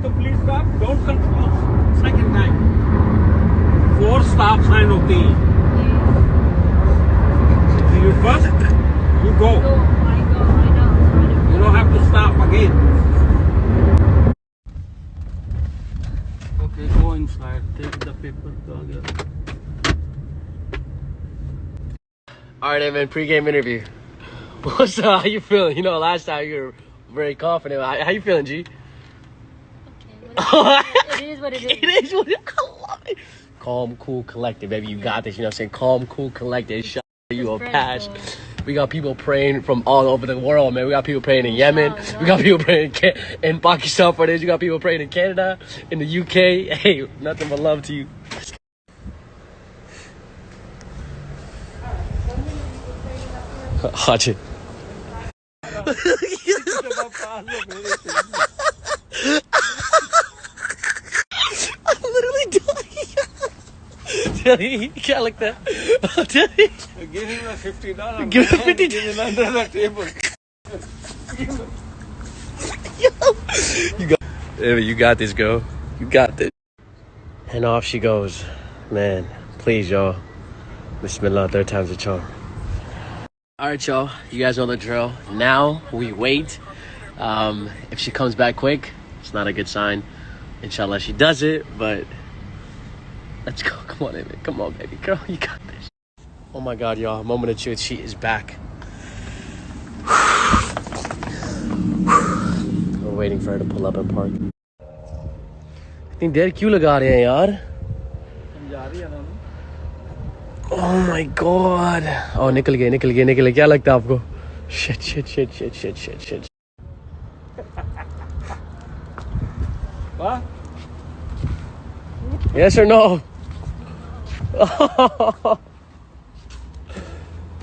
तो please stop. Don't confuse. Second time. 4 stop sign होती हैं. You first, you go. I know. You don't have to stop again. Okay, go inside. Take the paper. All right, man. Pre-game interview. What's up? How you feeling? You know, last time you were very confident. How you feeling, G? Okay, it is what it is. It is what it is. I love it. Calm, cool, collected, baby. You got this. You know what I'm saying? Calm, cool, collected. Shut you a pass. We got people praying from all over the world, man. We got people praying in Yemen. We got people praying in Pakistan for this. We got people praying in Canada, in the UK. Hey, nothing but love to you. Watch it. I'm literally dying. You can't like that. Give him a $50. Give him $50. Give him under the table. You got this, girl. You got this. And off she goes. Man, please, y'all. Bismillah, 3rd time's a charm. All right, y'all. You guys know the drill. Now we wait. If she comes back quick, it's not a good sign. Inshallah, she does it, but let's go. Come on, Amy. Come on, baby girl. You got this. Oh my God, y'all. Moment of truth. She is back. We're waiting for her to pull up and park. इतनी देर क्यों लगा रहे हैं यार? Oh my God. Oh, निकल गए. क्या लगता है आपको? Shit. What? Yes or no?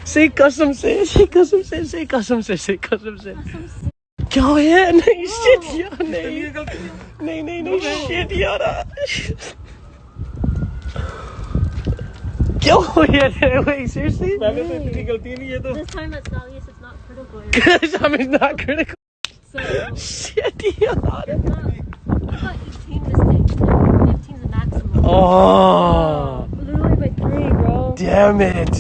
Say कसम से. क्या है? नहीं shit यार नहीं shit यार. क्या हो यार? Wait, seriously? पहले तो इतनी गलती नहीं है तो. This time it's not critical. This time it's not critical. So, Shit yaar. it's not 18 mistakes. 15 is the maximum. Oh. Literally by 3, bro. Damn it.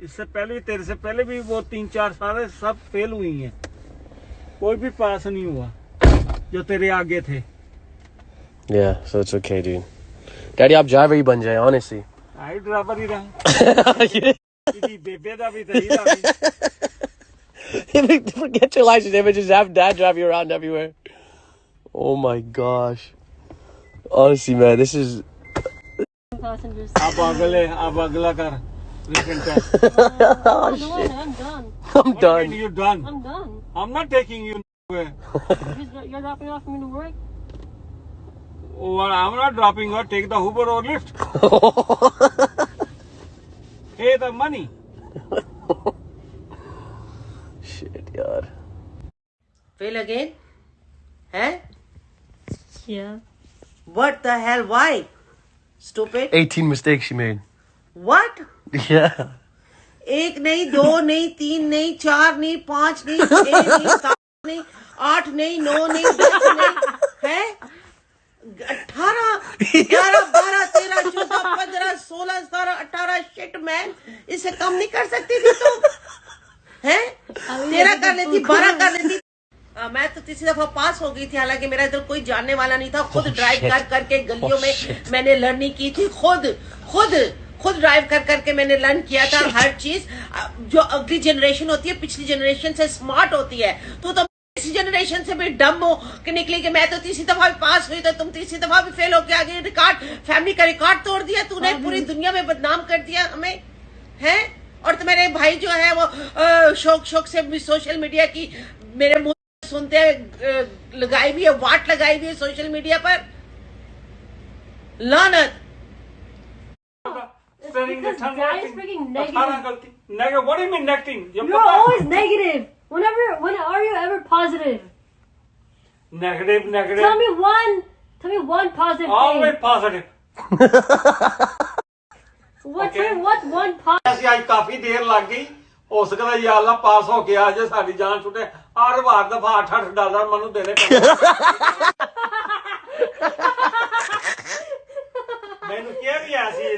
इससे पहले तेरे से पहले भी वो 3-4 सारे सब फेल हुई हैं. कोई भी पास नहीं हुआ जो तेरे आगे थे. Yeah, so it's okay, dude. Daddy, आप driver ही बन जाए, honestly. आई ड्राइवर ही रहा. इसी बेबे दा भी सही था. Forget your license, David. Just have dad drive you around everywhere. Oh my gosh. Honestly, man, this is. Passengers. अब अगला कर. Written test. Oh, I'm shit. done. I'm done. You done? I'm done. I'm not taking you nowhere. You're dropping off me to work? Oh, I'm not dropping her. Take the Uber or Lyft. Hey, the money. Shit, yaar. Fail again? Huh? Yeah. What the hell? Why? Stupid. 18 mistakes she made. What? Yeah. 1 नहीं 2 नहीं 3 नहीं 4 नहीं 5 नहीं 6 नहीं 7 नहीं 8 नहीं 9 नहीं 10 नहीं है 18 11 12 13 14 15 16 17 18 शिट मैन इससे कम नहीं कर सकती थी तुम हैं 13 कर लेती 12 कर लेती. मैं तो तीसरी दफा पास हो गई थी. हालांकि मेरा इधर कोई जानने वाला नहीं था. खुद ड्राइव करके गलियों में मैंने लर्निंग की थी. खुद ड्राइव करके मैंने लर्न किया था. हर चीज जो अगली जनरेशन होती है पिछली जनरेशन से स्मार्ट होती है. तो इसी जनरेशन से भी डम हो कि निकली कि मैं तो तीसरी दफा भी पास हुई तो तुम तीसरी दफा भी फेल होके आगे. रिकॉर्ड फैमिली का रिकॉर्ड तोड़ दिया तूने. पूरी दुनिया में बदनाम कर दिया हमें हैं. और तुम्हारे भाई जो है वो शौक से भी सोशल मीडिया की मेरे मुंह सुनते लगाई भी है. वाट लगाई भी है सोशल मीडिया पर. लानत. Because guys freaking negative. Negative. What do you mean negative? You're always negative. When are you ever positive? Negative. Tell me one positive Always thing. positive. What's one positive? ऐसी आज काफी देर लग गई. हो सकता है या अल्लाह पास हो के आज साड़ी जान छुटे. हर बार दफा $8 मनु देने ਮੈਨੂੰ ਕਿਹਾ ਵੀ ਆ ਸੀ